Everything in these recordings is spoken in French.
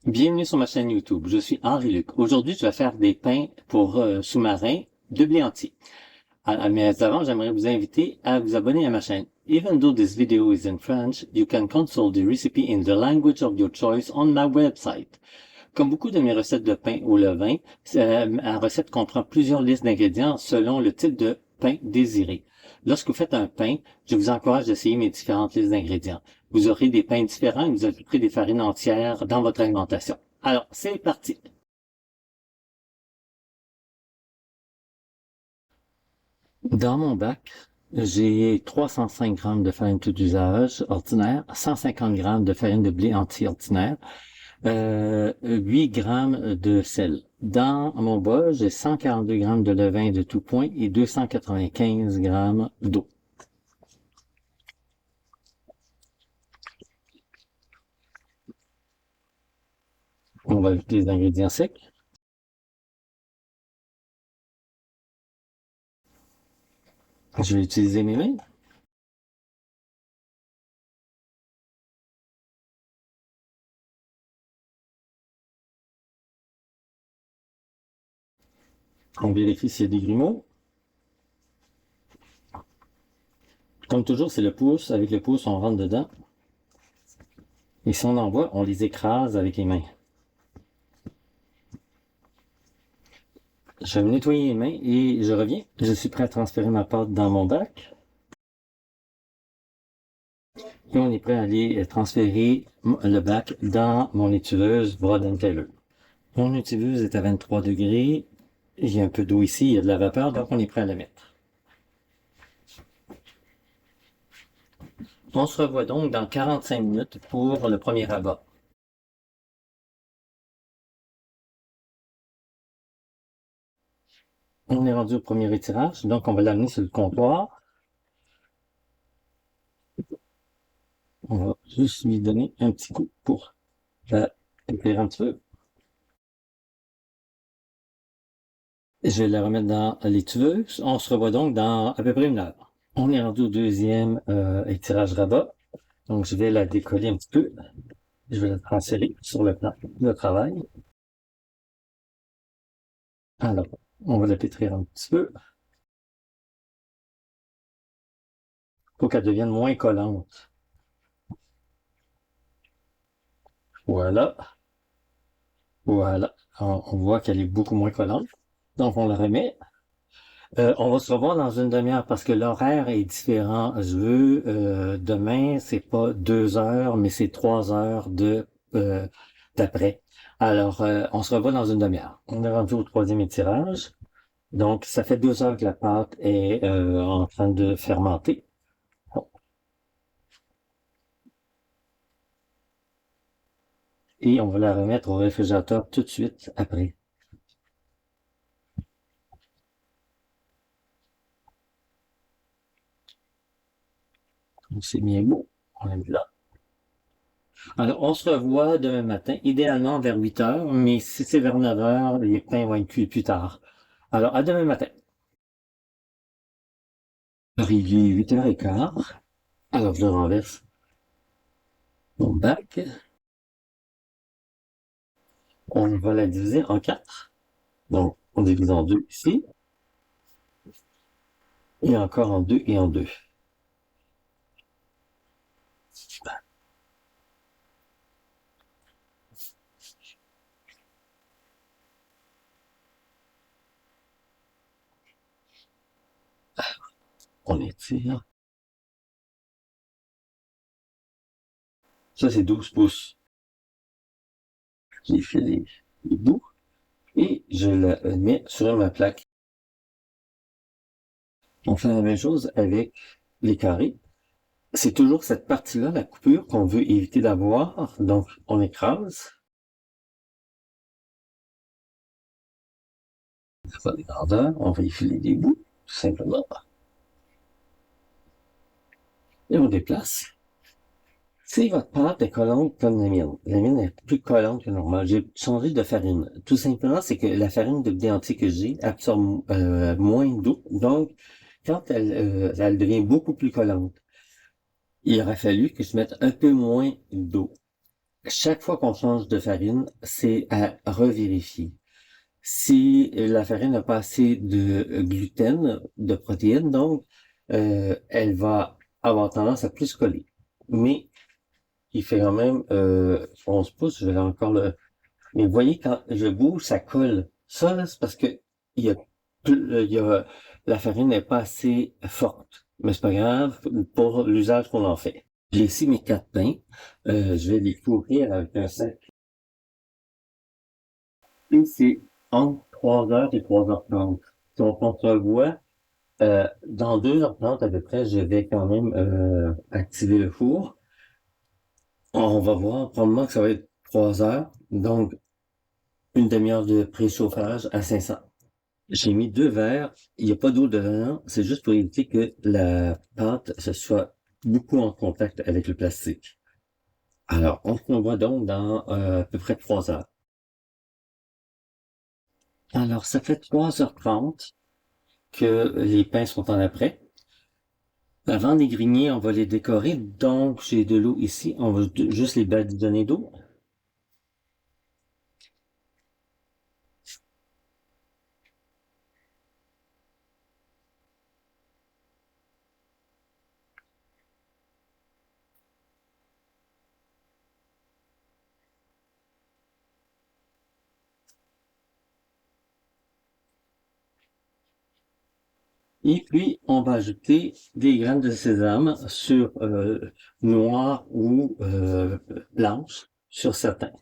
Bienvenue sur ma chaîne YouTube. Je suis Henri Luc. Aujourd'hui, je vais faire des pains pour sous-marins de blé entier. Mais avant, j'aimerais vous inviter à vous abonner à ma chaîne. Even though this video is in French, you can consult the recipe in the language of your choice on my website. Comme beaucoup de mes recettes de pain au levain, ma recette comprend plusieurs listes d'ingrédients selon le type de pain désiré. Lorsque vous faites un pain, je vous encourage d'essayer mes différentes listes d'ingrédients. Vous aurez des pains différents et vous ajouterez des farines entières dans votre alimentation. Alors, c'est parti! Dans mon bac, j'ai 305 g de farine tout usage ordinaire, 150 g de farine de blé entier ordinaire, 8 g de sel. Dans mon bol, j'ai 142 g de levain de tout point et 295 g d'eau. On va ajouter les ingrédients secs. Je vais utiliser mes mains. On vérifie s'il y a des grumeaux. Comme toujours, c'est le pouce. Avec le pouce, on rentre dedans. Et si on en voit, on les écrase avec les mains. Je vais me nettoyer les mains et je reviens. Je suis prêt à transférer ma pâte dans mon bac. Et on est prêt à aller transférer le bac dans mon étuveuse Broad & Taylor. Mon étuveuse est à 23 degrés. Il y a un peu d'eau ici, il y a de la vapeur, donc on est prêt à la mettre. On se revoit donc dans 45 minutes pour le premier rabat. On est rendu au premier étirage, donc on va l'amener sur le comptoir. On va juste lui donner un petit coup pour éclairer un petit peu. Je vais la remettre dans l'étuveuse. On se revoit donc dans à peu près une heure. On est rendu au deuxième étirage rabat. Donc je vais la décoller un petit peu. Je vais la transférer sur le plan de travail. Alors, on va la pétrir un petit peu. Pour qu'elle devienne moins collante. Voilà. Voilà. On voit qu'elle est beaucoup moins collante. Donc on la remet. On va se revoir dans une demi-heure parce que l'horaire est différent. Je veux, demain, c'est pas 2 heures, mais c'est 3 heures d'après. Alors, on se revoit dans une demi-heure. On est rendu au troisième étirage. Donc, ça fait 2 heures que la pâte est en train de fermenter. Bon. Et on va la remettre au réfrigérateur tout de suite après. C'est bien beau. On l'a mis là. Alors, on se revoit demain matin, idéalement vers 8 heures, mais si c'est vers 9 heures, les pains vont être cuits plus tard. Alors, à demain matin. Arrivé 8h15. Alors, je renverse mon bac. On va la diviser en 4. Donc, on divise en 2 ici. Et encore en 2 et en 2. On étire. Ça, c'est 12 pouces. J'ai fait les bouts. Et je la mets sur ma plaque. On fait la même chose avec les carrés. C'est toujours cette partie-là, la coupure, qu'on veut éviter d'avoir. Donc, on écrase. Ça va des grandeurs. On va y filer des bouts, tout simplement. Et on déplace. Si votre pâte est collante comme la mienne est plus collante que normale, j'ai changé de farine. Tout simplement, c'est que la farine de blé entier que j'ai absorbe moins d'eau. Donc, quand elle devient beaucoup plus collante, il aurait fallu que je mette un peu moins d'eau. chaque fois qu'on change de farine, c'est à revérifier. Si la farine n'a pas assez de gluten, de protéines, donc, elle va avoir tendance à plus coller. Mais il fait quand même 11 pouces, je vais encore le... Mais vous voyez, quand je bouge, ça colle. Ça, là, c'est parce que il y a, il y a, la farine n'est pas assez forte. Mais c'est pas grave pour l'usage qu'on en fait. J'ai ici mes 4 pains. Je vais les couvrir avec un sac. Et c'est entre 3h et 3h30. Si on s'entrevoit, dans 2h30 à peu près, je vais quand même activer le four. On va voir probablement que ça va être 3 heures. Donc, une demi-heure de préchauffage à 500. J'ai mis 2 verres. Il n'y a pas d'eau dedans. C'est juste pour éviter que la pâte se soit beaucoup en contact avec le plastique. Alors, on se revoit donc dans à peu près 3 heures. Alors, ça fait 3h30 que les pains sont en après. Avant de les grigner, on va les décorer. Donc, j'ai de l'eau ici. On va juste les badigeonner d'eau. Et puis, on va ajouter des graines de sésame sur noir ou blanche sur certains.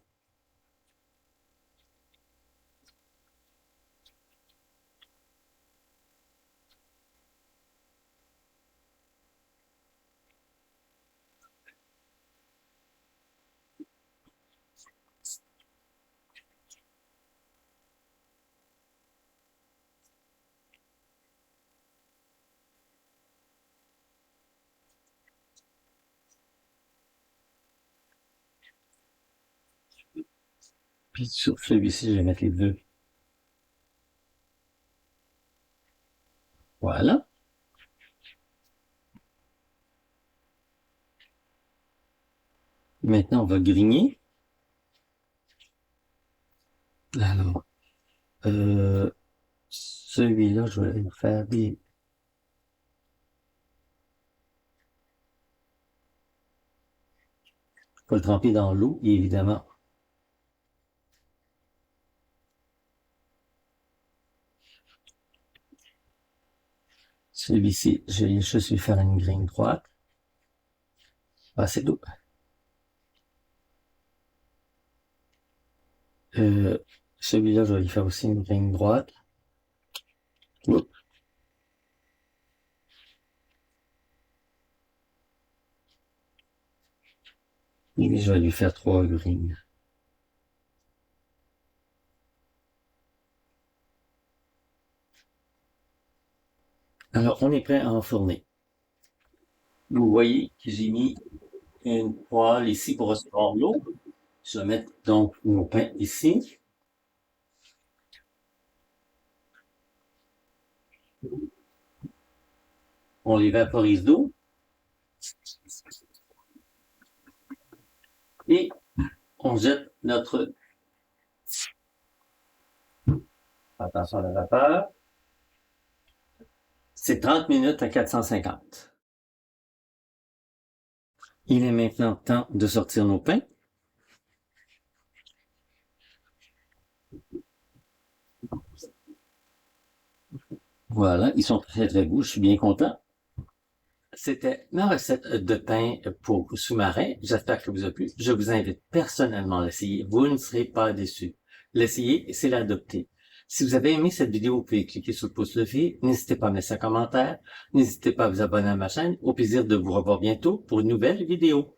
Puis sur celui-ci, je vais mettre les deux. Voilà. Maintenant, on va grigner. Alors, celui-là, je vais faire des... Je vais le tremper dans l'eau, évidemment. Celui-ci, je vais juste lui faire une grigne droite. Ah, c'est d'eau. Celui-là, je vais lui faire aussi une grigne droite. Oups. Et je vais lui faire 3 grignes. Alors, on est prêt à enfourner. Vous voyez que j'ai mis une poêle ici pour recevoir l'eau. Je vais mettre donc nos pains ici. On les vaporise d'eau. Et on jette notre... Attention à la vapeur. C'est 30 minutes à 450. Il est maintenant temps de sortir nos pains. Voilà, ils sont très très beaux, je suis bien content. C'était ma recette de pain pour sous-marin. J'espère que vous a plu. Je vous invite personnellement à l'essayer. Vous ne serez pas déçus. L'essayer, c'est l'adopter. Si vous avez aimé cette vidéo, vous pouvez cliquer sur le pouce levé. N'hésitez pas à laisser un commentaire. N'hésitez pas à vous abonner à ma chaîne. Au plaisir de vous revoir bientôt pour une nouvelle vidéo.